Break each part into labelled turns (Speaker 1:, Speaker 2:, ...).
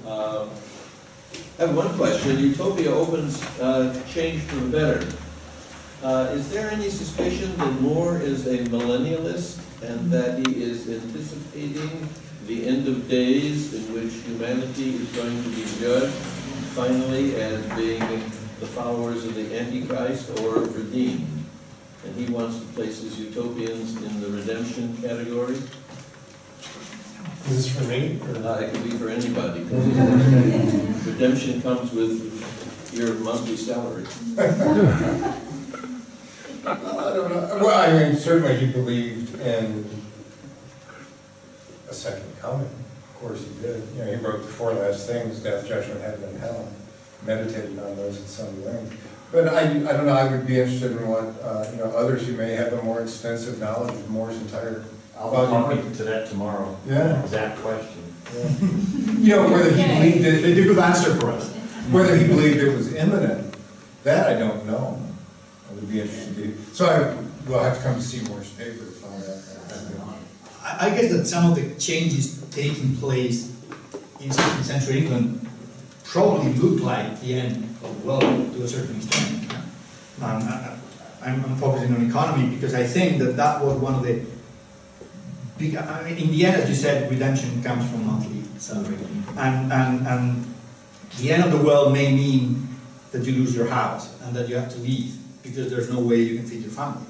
Speaker 1: I have one question. Utopia opens change for the better. Is there any suspicion that More is a millennialist and that he is anticipating the end of days in which humanity is going to be judged finally as being the followers of the Antichrist or redeemed? And he wants to place his utopians in the redemption category?
Speaker 2: Is this for me?
Speaker 1: It could be for anybody. Redemption comes with your monthly salary.
Speaker 2: I don't know. Well, I mean, certainly he believed in a second coming. Of course he did. You know, he wrote the 4 last things: death, judgment, heaven, and hell. Meditated on those at some length. But I don't know. I would be interested in what you know, others who may have a more extensive knowledge of More's entire.
Speaker 3: I'll be talking to that tomorrow.
Speaker 2: Yeah.
Speaker 3: Exact question.
Speaker 2: Yeah. You know, whether he believed it.
Speaker 4: They do good answer for us.
Speaker 2: Whether he believed it was imminent, that I don't know. I would be interested to. So I will have to come to see More's paper to find out.
Speaker 4: I guess that some of the changes taking place in 16th century England probably look like the end of the world to a certain extent. I'm focusing on economy because I think that that was one of the big, I mean, in the end, as you said, redemption comes from monthly salary. And the end of the world may mean that you lose your house and that you have to leave because there's no way you can feed your family.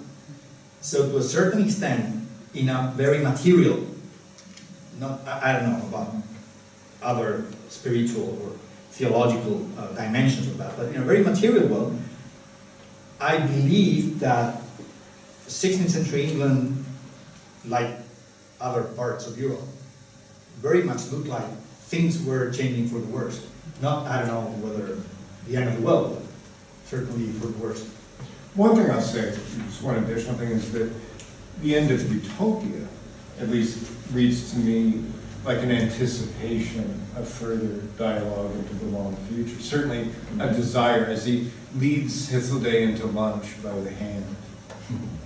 Speaker 4: So to a certain extent, in a very material, not, I don't know about other spiritual or theological dimensions of that, but in a very material world, I believe that 16th century England, like other parts of Europe, very much looked like things were changing for the worse. Not, I don't know whether the end of the world, but certainly for the worse.
Speaker 2: One thing I'll say, just one additional thing, is that the end of Utopia, at least reads to me like an anticipation of further dialogue into the long future. Certainly a desire as he leads Hythloday into lunch by the hand.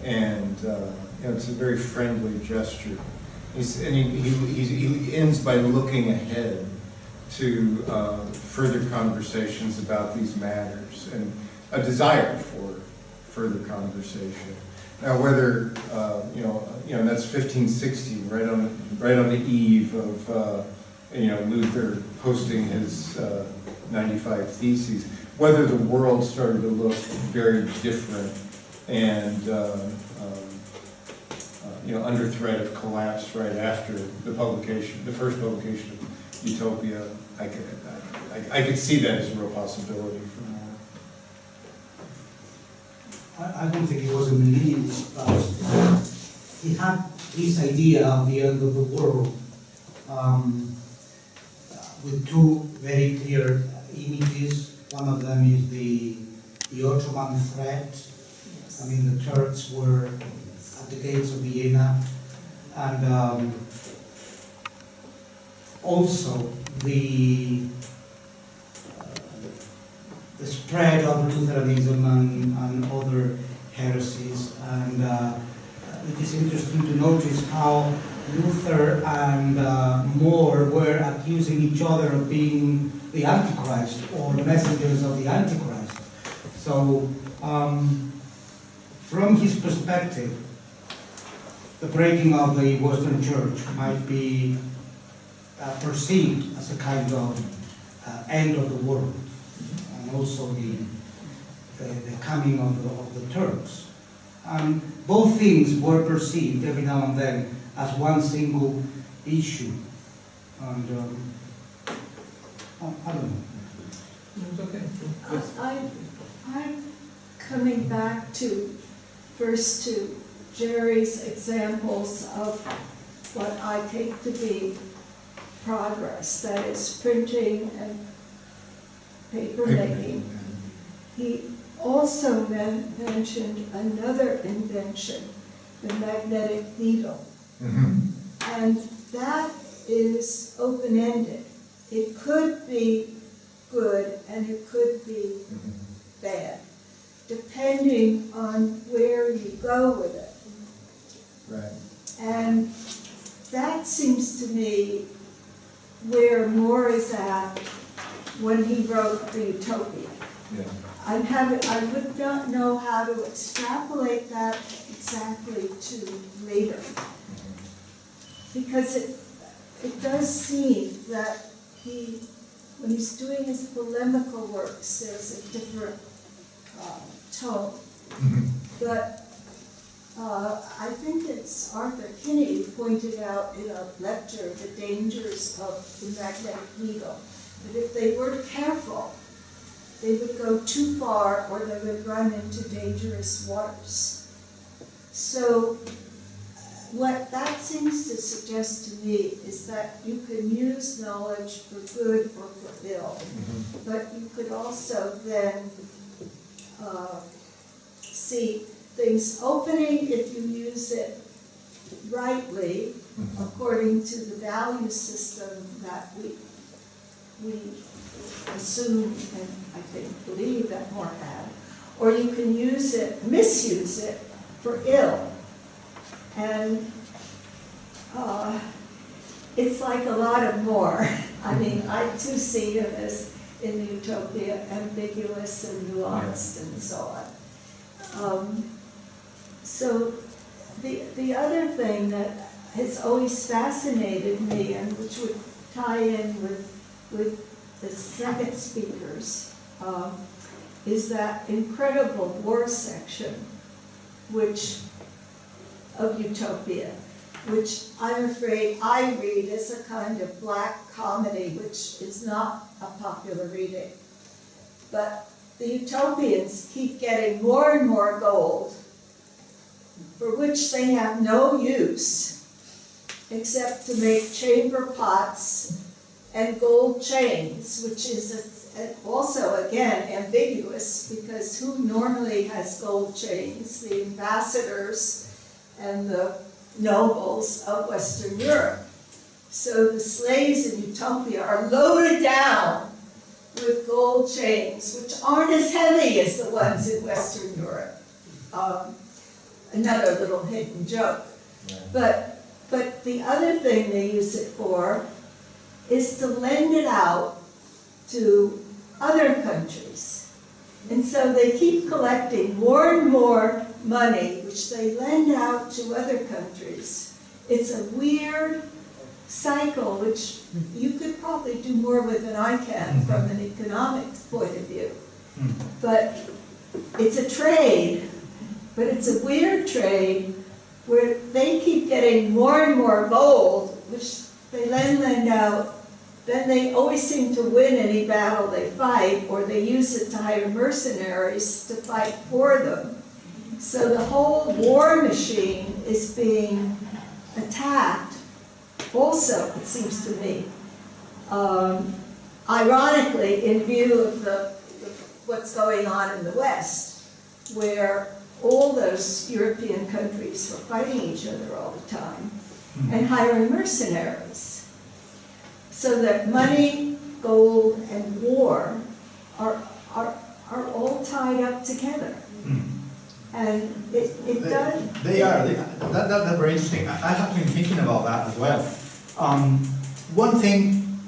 Speaker 2: And you know, it's a very friendly gesture. He ends by looking ahead to further conversations about these matters and a desire for further conversation. Now, whether you know, that's 1516, right on the eve of you know, Luther posting his 95 Theses. Whether the world started to look very different and you know, under threat of collapse right after the publication, the first publication of Utopia, I could see that as a real possibility for more.
Speaker 5: I don't think he was a millennialist, but he had this idea of the end of the world with 2 very clear images. One of them is the Ottoman threat. I mean, the Turks were at the gates of Vienna, and also the spread of Lutheranism and other heresies. And it is interesting to notice how Luther and More were accusing each other of being the Antichrist or the messengers of the Antichrist. So from his perspective, the breaking of the Western Church might be perceived as a kind of end of the world, and also the coming of the Turks. And both things were perceived every now and then as one single issue. And I don't know.
Speaker 1: It's okay.
Speaker 6: I'm coming back to first to Jerry's examples of what I take to be progress, that is printing and paper making. He also mentioned another invention, the magnetic needle. And that is open-ended. It could be good and it could be bad, depending on where you go with it.
Speaker 2: Right.
Speaker 6: And that seems to me where More is at the utopia.
Speaker 2: Yeah.
Speaker 6: I would not know how to extrapolate that exactly to later. Because it does seem that when he's doing his polemical works, there's a different tone. But I think it's Arthur Kinney who pointed out in a lecture the dangers of the magnetic needle. That if they weren't careful, they would go too far or they would run into dangerous waters. So what that seems to suggest to me is that you can use knowledge for good or for ill, but you could also then see things opening if you use it rightly, according to the value system that we assume and I think believe that More had, or you can misuse it for ill. And it's like a lot of More. I mean, I too see him as in the Utopia ambiguous and nuanced and so on. So the other thing that has always fascinated me and which would tie in with the second speakers is that incredible war section of Utopia, which I'm afraid I read as a kind of black comedy, which is not a popular reading. But the utopians keep getting more and more gold, for which they have no use, except to make chamber pots and gold chains, which is also, again, ambiguous, because who normally has gold chains? The ambassadors and the nobles of Western Europe. So the slaves in Utopia are loaded down with gold chains, which aren't as heavy as the ones in Western Europe. Another little hidden joke. But the other thing they use it for is to lend it out to other countries. And so they keep collecting more and more money, which they lend out to other countries. It's a weird cycle, which you could probably do more with than I can from an economics point of view. But it's a trade, but it's a weird trade where they keep getting more and more gold, which they then lend out. Then they always seem to win any battle they fight, or they use it to hire mercenaries to fight for them. So the whole war machine is being attacked also, it seems to me. Ironically, in view of what's going on in the West, where all those European countries were fighting each other all the time and hiring mercenaries. So that money, gold, and war are all tied up together. And it does...
Speaker 4: They are. That's very interesting. I have been thinking about that as well. One thing,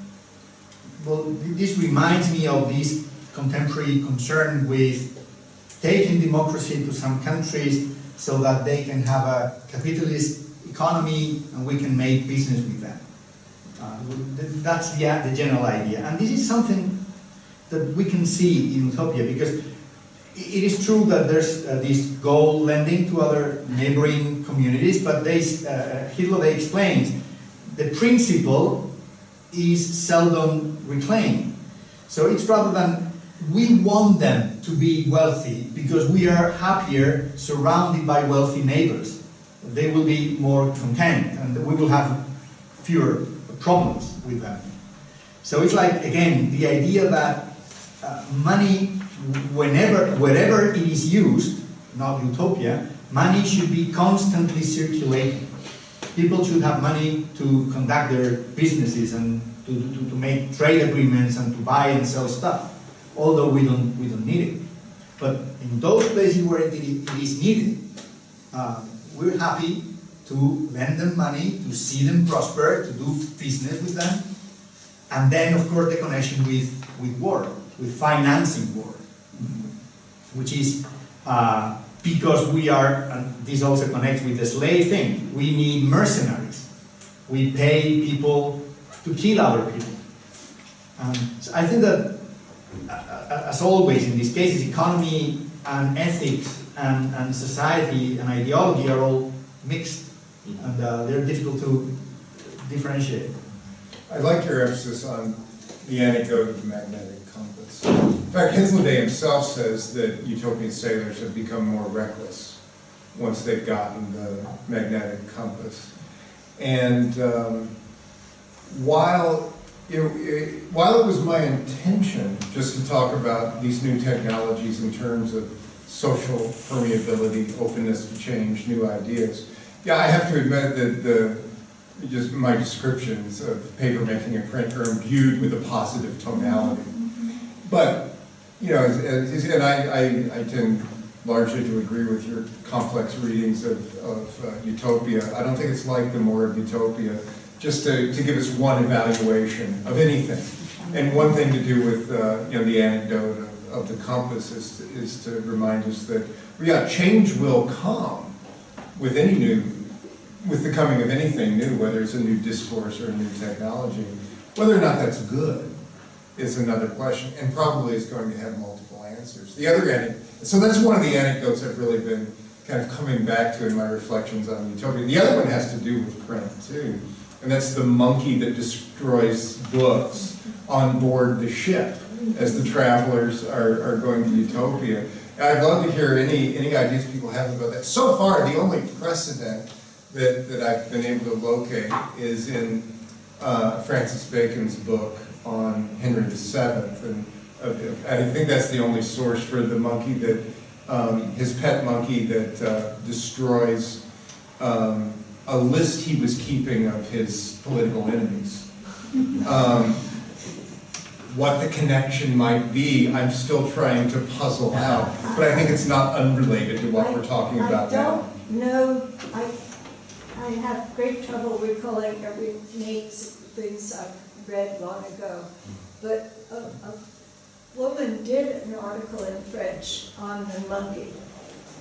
Speaker 4: well, this reminds me of this contemporary concern with taking democracy to some countries so that they can have a capitalist economy and we can make business with them. That's the general idea. And this is something that we can see in Utopia, because it is true that there's this gold lending to other neighboring communities, but Hitler explains the principle is seldom reclaimed. So it's rather than we want them to be wealthy because we are happier surrounded by wealthy neighbors. They will be more content and we will have fewer problems with them. So it's like, again, the idea that money, wherever it is used, not Utopia, money should be constantly circulating. People should have money to conduct their businesses and to make trade agreements and to buy and sell stuff, although we don't need it. But in those places where it is needed, we're happy to lend them money, to see them prosper, to do business with them, and then, of course, the connection with war. with financing war, which is because we are, and this also connects with the slave thing, we need mercenaries. We pay people to kill other people. So I think that, as always in these cases, economy and ethics and society and ideology are all mixed, and they're difficult to differentiate.
Speaker 2: I like your emphasis on the anecdote of the magnetic compass. In fact, Henslow himself says that utopian sailors have become more reckless once they've gotten the magnetic compass. And while it was my intention just to talk about these new technologies in terms of social permeability, openness to change, new ideas, yeah, I have to admit that just my descriptions of paper making and print are imbued with a positive tonality. But, you know, and I tend largely to agree with your complex readings of Utopia. I don't think it's like the More of Utopia, just to give us one evaluation of anything. And one thing to do with you know, the anecdote of the compass is to remind us that, yeah, change will come with any new, with the coming of anything new, whether it's a new discourse or a new technology. Whether or not that's good is another question, and probably is going to have multiple answers. The other so that's one of the anecdotes I've really been kind of coming back to in my reflections on Utopia. The other one has to do with print too, and that's the monkey that destroys books on board the ship as the travelers are going to Utopia. And I'd love to hear any ideas people have about that. So far, the only precedent that I've been able to locate is in Francis Bacon's book on Henry VII, and I think that's the only source for the monkey that, his pet monkey that destroys a list he was keeping of his political enemies. What the connection might be, I'm still trying to puzzle out, but I think it's not unrelated to what we're talking about now.
Speaker 6: I don't know, I have great trouble recalling every names of things I've read long ago, but a woman did an article in French on the monkey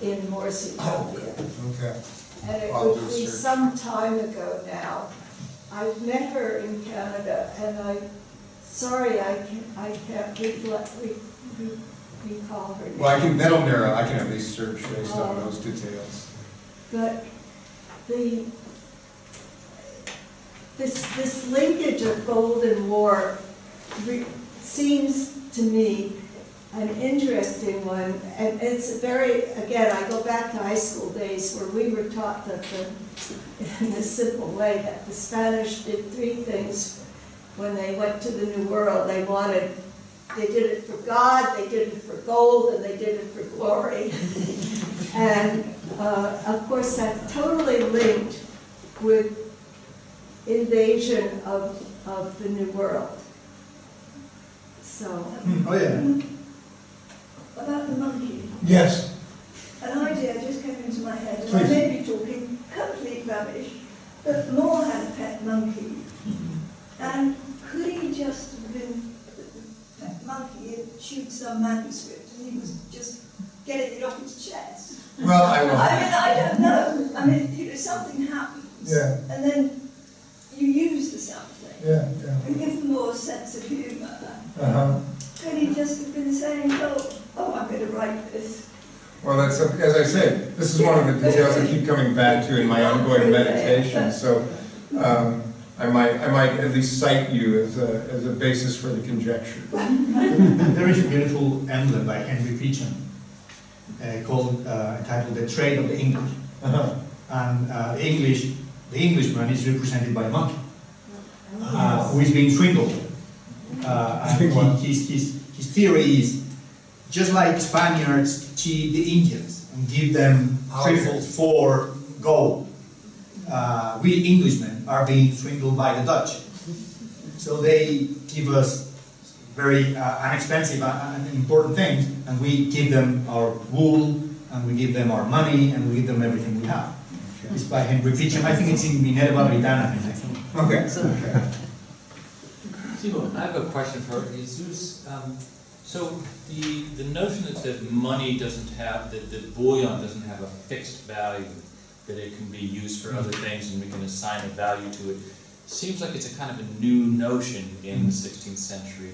Speaker 6: in Moore's Utopia.
Speaker 2: Okay.
Speaker 6: And it would be some time ago now. I've met her in Canada, and sorry, I can't recall her name.
Speaker 7: Well, that'll narrow. I can at least search based on those details.
Speaker 6: But this linkage of gold and war seems to me an interesting one, and it's very, again, I go back to high school days where we were taught that in a simple way that the Spanish did three things when they went to the New World. They did it for God, they did it for gold, and they did it for glory. And of course that's totally linked with invasion of the New World. So.
Speaker 4: Oh yeah.
Speaker 8: About the monkey.
Speaker 2: Yes.
Speaker 8: An idea just came into my head, and
Speaker 2: Please.
Speaker 8: I may be talking complete rubbish, but More had a pet monkey. And could he just have been the pet monkey and chewed some manuscript and he was just getting it off his chest?
Speaker 2: Well, I will.
Speaker 8: I don't know. I mean, you know, something happens,
Speaker 2: Yeah.
Speaker 8: and then you use the something.
Speaker 2: Yeah,
Speaker 8: And give them more sense of humour.
Speaker 2: Uh-huh.
Speaker 8: Could he just have been saying, oh, I'm going to write this?
Speaker 2: Well, that's, as I say, this is one of the details I keep coming back to in my ongoing meditation. So I might at least cite you as a basis for the conjecture.
Speaker 4: There is a beautiful emblem by Henry Beecham entitled "The Trade of the English," and the Englishman is represented by a monkey who is being swindled. And his theory is, just like Spaniards cheat the Indians and give them trifles for gold, we Englishmen are being swindled by the Dutch. So they give us very inexpensive and important things, and we give them our wool, and we give them our money, and we give them everything we have. It's by Henry Beecham. I think it's in Minerva Britana.
Speaker 2: Okay.
Speaker 9: Simon, I have a question for Jesus. So the notion that money doesn't have, that bullion doesn't have a fixed value, that it can be used for other things and we can assign a value to it, seems like it's a kind of a new notion in the 16th century.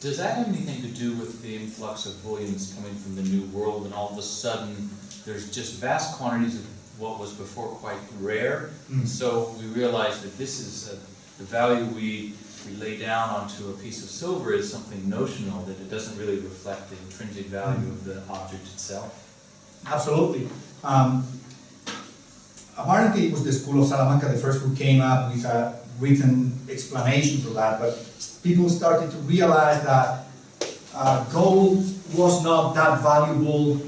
Speaker 9: Does that have anything to do with the influx of bullions coming from the New World, and all of a sudden there's just vast quantities of what was before quite rare? So we realize that this is the value we lay down onto a piece of silver is something notional, that it doesn't really reflect the intrinsic value of the object itself?
Speaker 4: Absolutely. Apparently it was the School of Salamanca the first who came up with a written explanation for that, but people started to realize that gold was not that valuable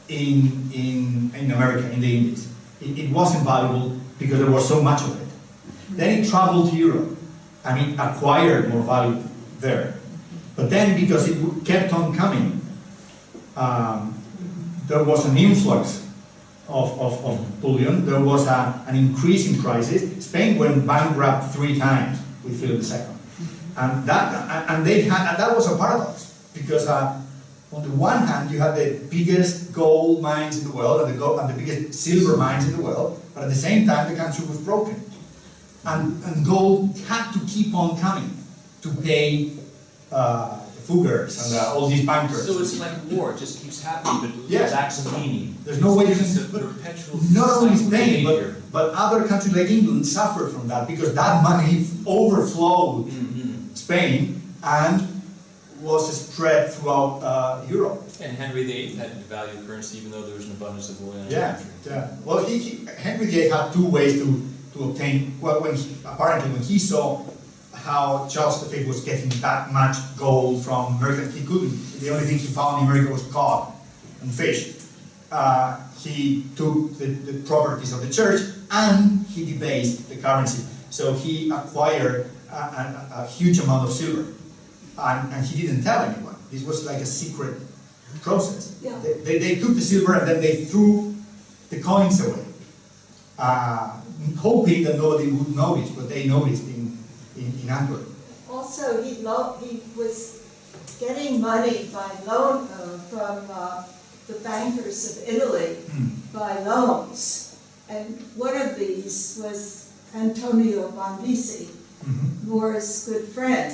Speaker 4: in America, in the Indies. It wasn't valuable because there was so much of it. Then it traveled to Europe and it acquired more value there. But then because it kept on coming, there was an influx of bullion. There was an increase in prices. Spain went bankrupt 3 times with Philip II. And that was a paradox, because on the one hand you had the biggest gold mines in the world and the biggest silver mines in the world, but at the same time the country was broken. And gold had to keep on coming to pay the Fuggers and all these bankers.
Speaker 9: So it's like war, it just keeps happening, but
Speaker 4: Yeah.
Speaker 9: it lacks a meaning.
Speaker 4: There's no way to
Speaker 9: It's a perpetual
Speaker 4: not only
Speaker 9: cycle
Speaker 4: Spain,
Speaker 9: behavior.
Speaker 4: but other countries like England suffered from that, because that money overflowed Spain and was spread throughout Europe.
Speaker 9: And Henry VIII had to devalue currency even though there was an abundance of bullion in the
Speaker 4: Yeah,
Speaker 9: country.
Speaker 4: yeah. Well, Henry VIII had 2 ways to obtain. Well, apparently when he saw how Charles V was getting that much gold from America, he couldn't. The only thing he found in America was cod and fish. He took the properties of the church and he debased the currency. So he acquired a huge amount of silver, and he didn't tell anyone. This was like a secret process.
Speaker 6: Yeah.
Speaker 4: They took the silver and then they threw the coins away, hoping that nobody would notice, but they noticed in Antwerp.
Speaker 6: Also, he was getting money by loan from the bankers of Italy by loans, and one of these was Antonio Bonvisi, More's good friend,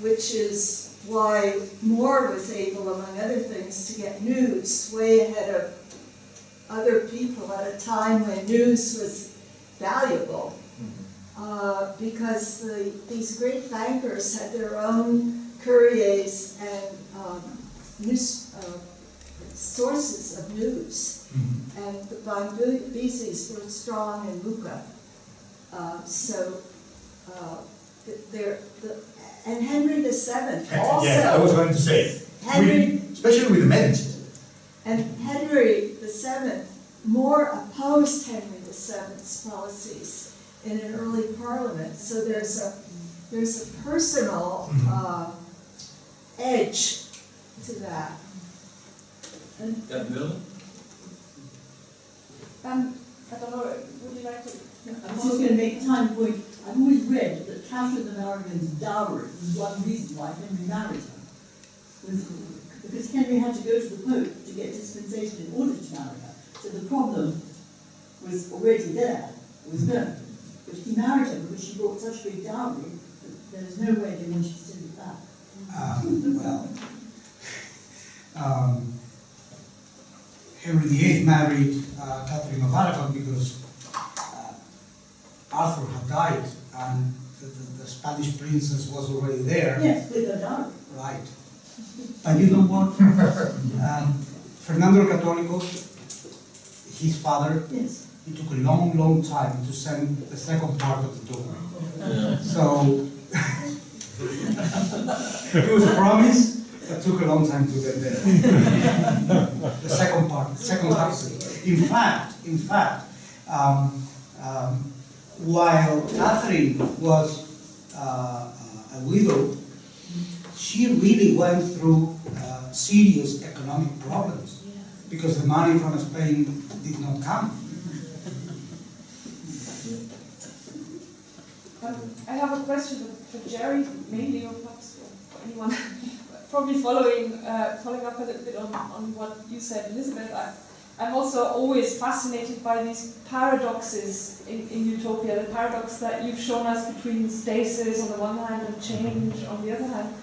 Speaker 6: which is why More was able, among other things, to get news way ahead of other people at a time when news was valuable. Because these great bankers had their own couriers and sources of news. And the Bonvisis were strong in Lucca. And Henry VII also.
Speaker 4: Yeah, I was going to say, especially with the Medici.
Speaker 6: And Henry VII, More opposed Henry VII's policies in an early parliament. So there's a personal edge to that.
Speaker 10: I don't know, would you like to? I was just going to make a tiny point. I've always read that Catherine the Aragon's dowry was one reason why Henry married her. Because Henry had to go to the Pope to get dispensation in order to marry her. So the problem was already there, was known. But he married her because she brought such a big dowry that there was no way they wanted to send it back.
Speaker 5: Henry VIII married Catherine of Aragon because Arthur had died and the Spanish princess was already there.
Speaker 10: Yes, with her dowry.
Speaker 5: Right. And you know what? Fernando el Católico, his father,
Speaker 10: yes,
Speaker 5: it took a long, long time to send the second part of the document. So it was a promise. It took a long time to get there. The second part, second half. In fact, while Catherine was a widow, she really went through serious economic problems because the money from Spain did not come.
Speaker 10: I have a question for Jerry, mainly, or perhaps for anyone.
Speaker 11: probably following up a little bit on what you said, Elizabeth, I'm also always fascinated by these paradoxes in Utopia, the paradox that you've shown us between stasis on the one hand and change on the other hand,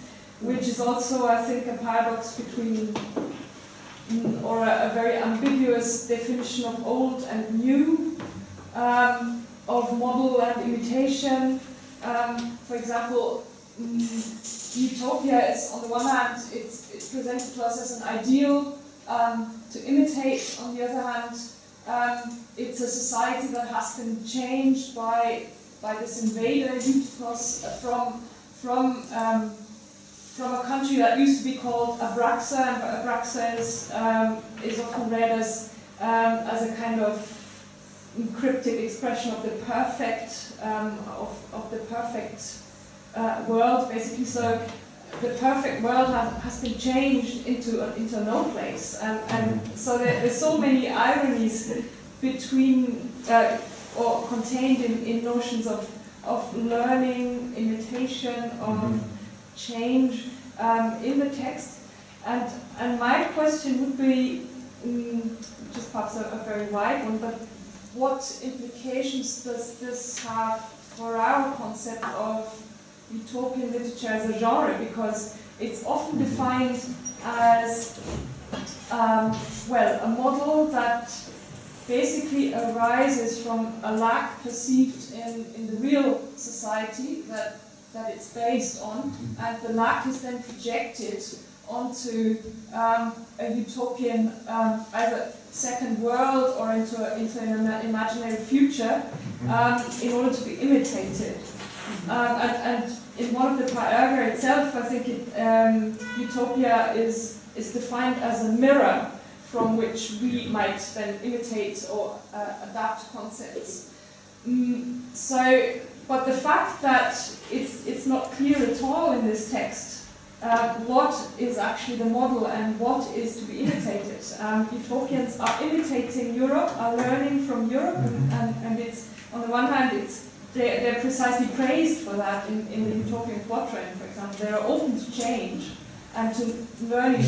Speaker 11: which is also, I think, a paradox between, or a very ambiguous definition of old and new, of model and imitation. For example, Utopia is, on the one hand, it's presented to us as an ideal to imitate. On the other hand, it's a society that has been changed by this invader, Utopos, from a country that used to be called Abraxa, and Abraxa is often read as a kind of cryptic expression of the perfect world, basically. So the perfect world has been changed into no place, and so there's so many ironies between or contained in notions of learning, imitation, of change in the text. And my question would be, just perhaps a very wide one, but what implications does this have for our concept of utopian literature as a genre? Because it's often defined as, a model that basically arises from a lack perceived in the real society that it's based on, and the lack is then projected onto a utopian either second world or into an imaginary future in order to be imitated. And in one of the Praerga itself, I think utopia is defined as a mirror from which we might then imitate or adapt concepts. But the fact that it's not clear at all in this text what is actually the model and what is to be imitated. Utopians are imitating Europe, are learning from Europe, and it's, on the one hand, they're precisely praised for that in the Utopian Quatrain, for example. They are open to change and to learning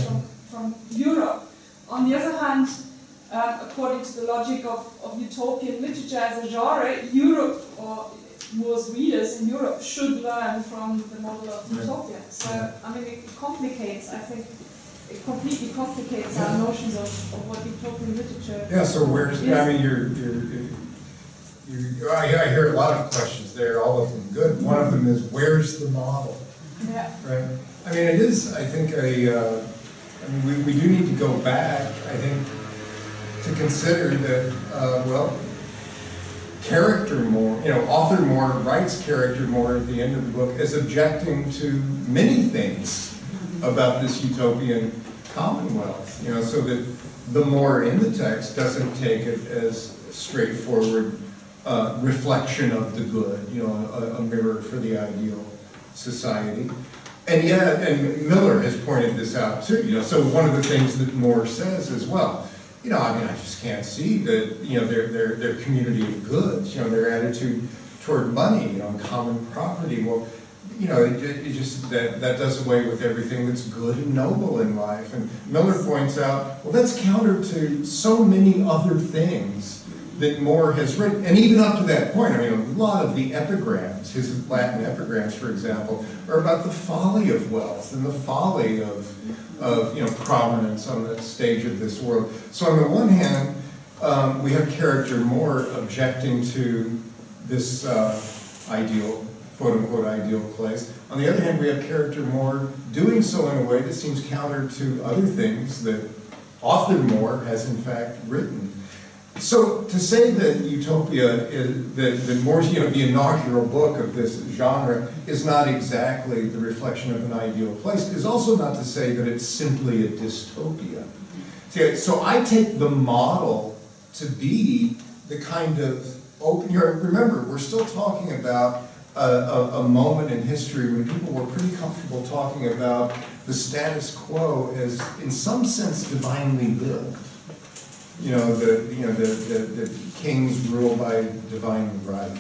Speaker 11: from Europe. On the other hand, according to the logic of utopian literature as a genre, Europe, or most readers in Europe, should learn from the model of utopia. So, I mean, it complicates, I think, it completely complicates our notions of what utopian literature is.
Speaker 2: Yeah, so where's, I mean, I hear a lot of questions there, all of them good. One of them is, where's the model?
Speaker 11: Yeah.
Speaker 2: Right? I mean, it is, I think, I mean, we do need to go back, I think, to consider that, character More, author More writes character More at the end of the book as objecting to many things about this utopian commonwealth, so that the More in the text doesn't take it as straightforward reflection of the good, a mirror for the ideal society. And yet, and Miller has pointed this out too, so one of the things that More says as well, I mean, I just can't see that, their community of goods, their attitude toward money, and common property. Well, it just, that does away with everything that's good and noble in life. And Miller points out, well, that's counter to so many other things that More has written. And even up to that point, I mean, a lot of the epigrams, his Latin epigrams, for example, are about the folly of wealth and the folly of prominence on the stage of this world. So on the one hand, we have character More objecting to this ideal, quote-unquote, ideal place. On the other hand, we have character More doing so in a way that seems counter to other things that author More has in fact written. So to say that Utopia is, that More's, the inaugural book of this genre is not exactly the reflection of an ideal place is also not to say that it's simply a dystopia. See, so I take the model to be the kind of open, remember, we're still talking about a moment in history when people were pretty comfortable talking about the status quo as, in some sense, divinely willed. The kings rule by divine right.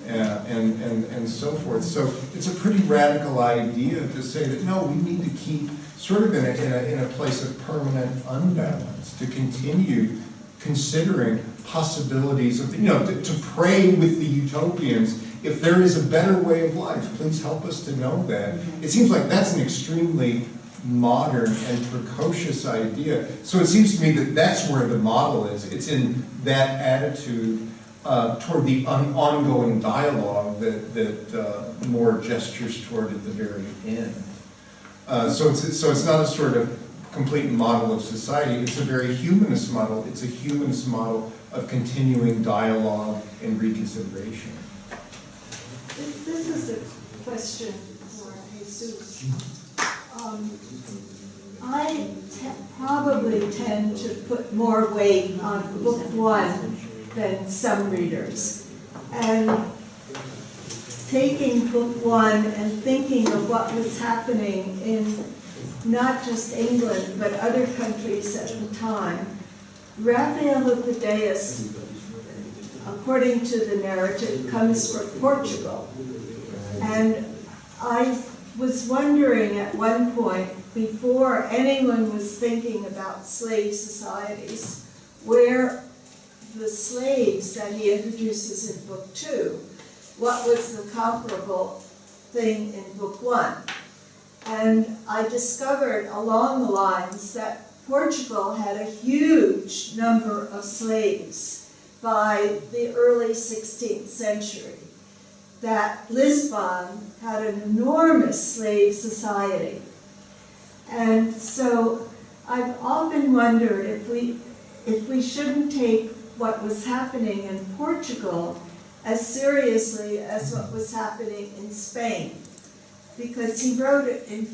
Speaker 2: and so forth. So it's a pretty radical idea to say that no, we need to keep sort of in a place of permanent unbalance, to continue considering possibilities of, to pray with the utopians. If there is a better way of life, please help us to know that. It seems like that's an extremely modern and precocious idea. So it seems to me that that's where the model is. It's in that attitude toward the ongoing dialogue that More gestures toward at the very end. So it's not a sort of complete model of society. It's a very humanist model. It's a humanist model of continuing dialogue and reconsideration.
Speaker 6: This is a question for Jesus. I probably tend to put more weight on book one than some readers. And taking book one and thinking of what was happening in not just England, but other countries at the time, Raphael of the Deus, according to the narrative, comes from Portugal. And I was wondering at one point, before anyone was thinking about slave societies, where the slaves that he introduces in book two, what was the comparable thing in book one? And I discovered along the lines that Portugal had a huge number of slaves by the early 16th century, that Lisbon had an enormous slave society. And so I've often wondered if we shouldn't take what was happening in Portugal as seriously as what was happening in Spain, because he wrote it in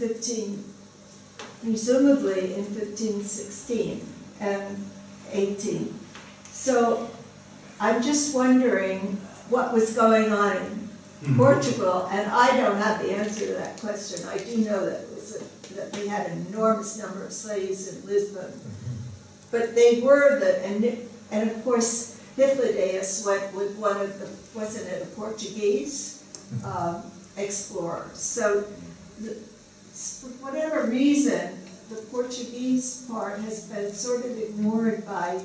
Speaker 6: presumably in 1516 and 18. So I'm just wondering what was going on in Portugal, and I don't have the answer to that question. I do know that that they had an enormous number of slaves in Lisbon, but they were and of course Hypsidas went with one of the, wasn't it a Portuguese explorer? So for whatever reason, the Portuguese part has been sort of ignored by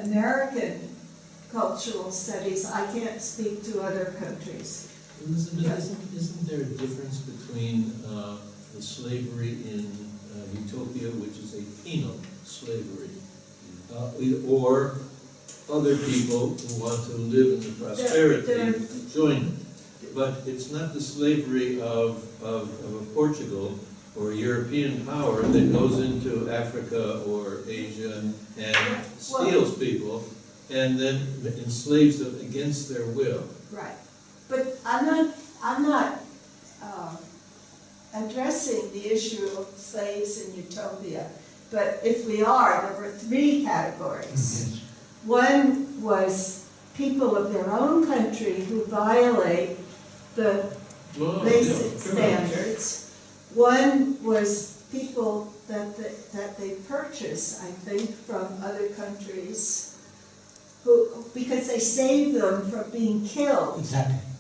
Speaker 6: American cultural studies. I can't speak to other countries.
Speaker 1: Elizabeth, isn't there a difference between the slavery in Utopia, which is a penal slavery, or other people who want to live in the prosperity join it? But it's not the slavery of Portugal or a European power that goes into Africa or Asia and steals people and then enslaves them against their will.
Speaker 6: Right. But I'm not addressing the issue of slaves in Utopia. But if we are, there were three categories. One was people of their own country who violate the basic standards. One was people that they purchase, I think, from other countries, because they save them from being killed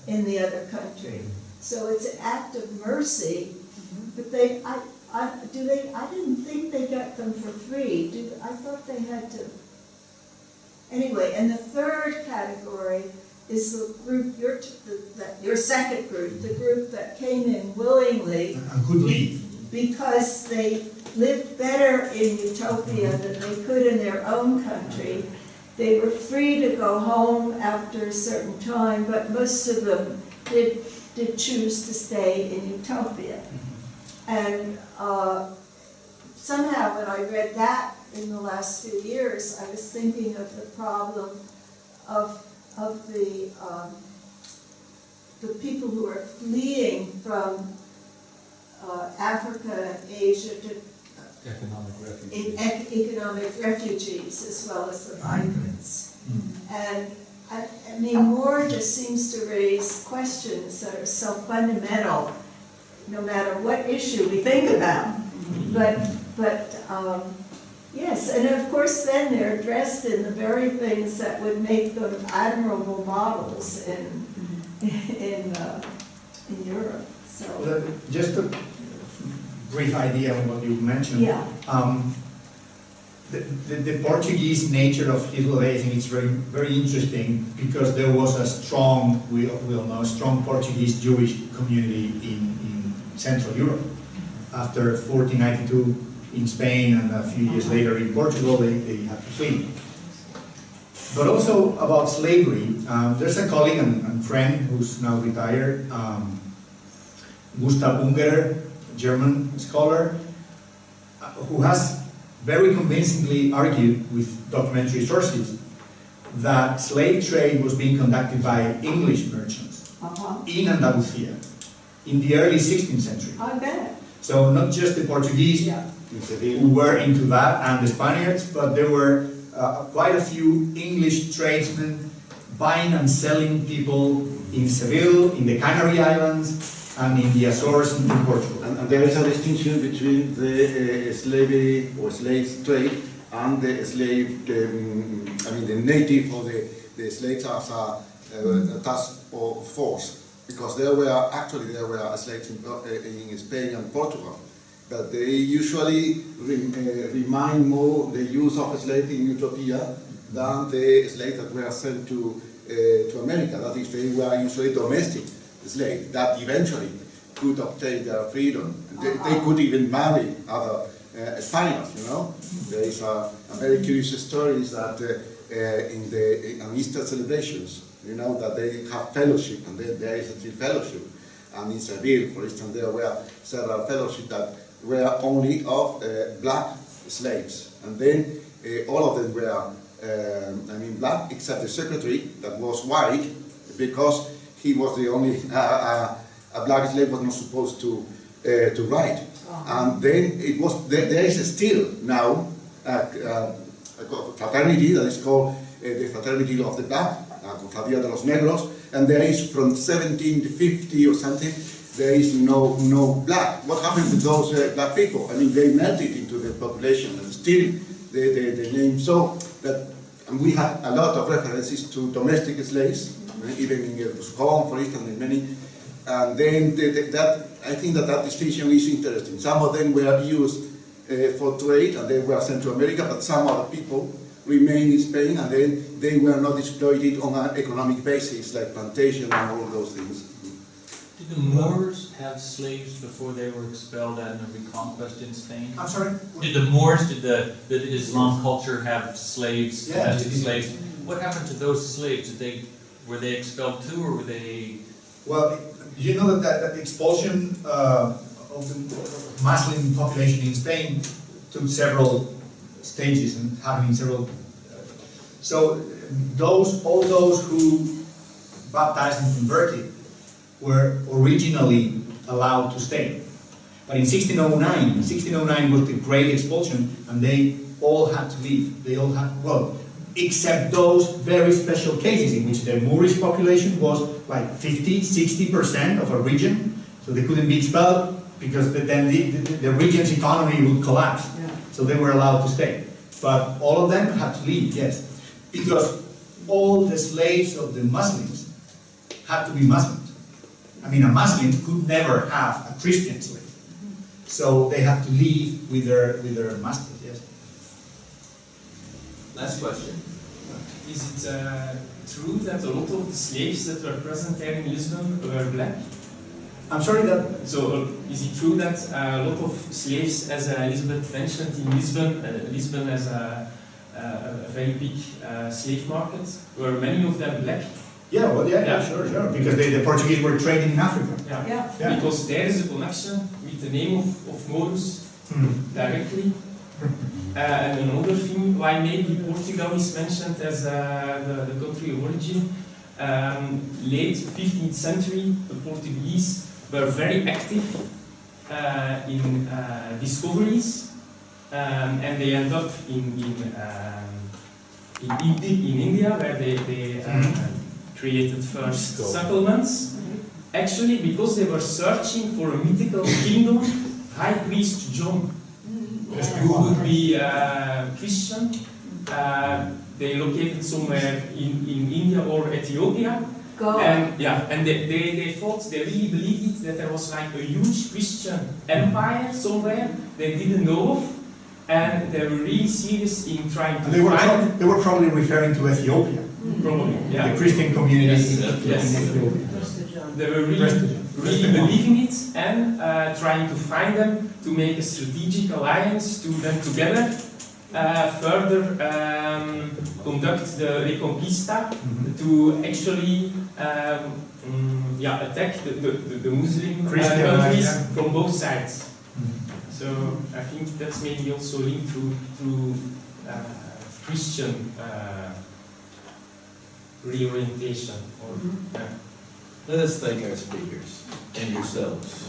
Speaker 6: in the other country. So it's an act of mercy, but I didn't think they got them for free. I thought they had to. Anyway, and the third category is the group, your second group, the group that came in willingly
Speaker 4: and could leave
Speaker 6: because they lived better in Utopia than they could in their own country. They were free to go home after a certain time, but most of them did choose to stay in Utopia. And somehow when I read that in the last few years, I was thinking of the problem of the people who are fleeing from Africa and Asia to economic refugees as well as the migrants. And I mean, More just seems to raise questions that are so fundamental, no matter what issue we think about. But yes, and of course then they're dressed in the very things that would make them admirable models in in Europe. So
Speaker 4: Just a brief idea on what you mentioned.
Speaker 6: yeah,
Speaker 4: The Portuguese nature of Judaism is very, very interesting because there was a strong, we all know, strong Portuguese Jewish community in Central Europe. After 1492 in Spain and a few years later in Portugal, they had to flee. But also about slavery, there's a colleague and friend who's now retired, Gustav Ungerer, a German scholar, who has very convincingly argued with documentary sources that slave trade was being conducted by English merchants in Andalusia in the early 16th century.
Speaker 6: I bet.
Speaker 4: So not just the Portuguese who were into that and the Spaniards, but there were quite a few English tradesmen buying and selling people in Seville, in the Canary Islands, and in the Azores in Portugal.
Speaker 12: And there is a distinction between the slavery or slave trade and the slave, the native or the slaves as a task force. Because there were slaves in Spain and Portugal. But they usually remind more the use of slaves in Utopia than the slaves that were sent to America. That is, they were usually domestic slaves that eventually could obtain their freedom. They could even marry other Spaniards, you know. There is a very curious story is that in Easter celebrations, you know, that they have fellowship, and there is still fellowship. And in Seville, for instance, there were several fellowships that were only of black slaves. And then all of them were, black, except the secretary that was white, because he was the only, a black slave was not supposed to write. And then it was, there is still now a fraternity that is called the Fraternity of the Black, Cofradía de los Negros, and there is from 1750 or something, there is no black. What happened to those black people? I mean, they melted into the population and still the name. So that we have a lot of references to domestic slaves, even in Buscón, for instance, in many. And then I think that distinction is interesting. Some of them were used for trade and they were sent to America, but some other people remained in Spain and then they were not exploited on an economic basis, like plantation and all those things.
Speaker 9: Did the Moors have slaves before they were expelled and a reconquest in Spain?
Speaker 4: I'm sorry?
Speaker 9: Did the Moors, did the Islam culture have slaves, domestic slaves? What happened to those slaves? Were they expelled too, or were they?
Speaker 4: Well, you know that the expulsion of the Muslim population in Spain took several stages and happened in several. So all those who baptized and converted were originally allowed to stay. But in 1609 was the great expulsion, and they all had to leave. They all had, well, except those very special cases in which the Moorish population was like 50–60% of a region, so they couldn't be expelled because then the region's economy would collapse. Yeah. So they were allowed to stay. But all of them had to leave, yes, because all the slaves of the Muslims had to be Muslims. I mean, a Muslim could never have a Christian slave. So they have to leave with their masters, yes.
Speaker 1: Last question.
Speaker 13: Is it true that a lot of the slaves that were present there in Lisbon were black?
Speaker 4: I'm sorry that...
Speaker 13: So, is it true that a lot of slaves, as Elizabeth mentioned, in Lisbon has a very big slave market, were many of them black?
Speaker 4: Yeah, well, yeah, sure, because the Portuguese were trading in Africa.
Speaker 13: Yeah. Because there is a connection with the name of Moros directly. And another thing, why maybe Portugal is mentioned as the country of origin. Late 15th century, the Portuguese were very active in discoveries, and they end up in India, where they created first settlements. Actually, because they were searching for a mythical kingdom, High Priest John, who would be Christian. They located somewhere in India or Ethiopia,
Speaker 6: Go.
Speaker 13: And they thought, they really believed it, that there was like a huge Christian empire somewhere they didn't know of, and they were really serious in trying to find.
Speaker 4: They were probably referring to Ethiopia.
Speaker 13: Probably, yeah.
Speaker 4: The Christian community
Speaker 13: Yes.
Speaker 4: in Ethiopia.
Speaker 13: They were really believing it and trying to find them to make a strategic alliance to then together further conduct the Reconquista to actually attack the Muslim countries from both sides. So I think that's maybe also linked through Christian reorientation.
Speaker 1: Let us thank our speakers and yourselves.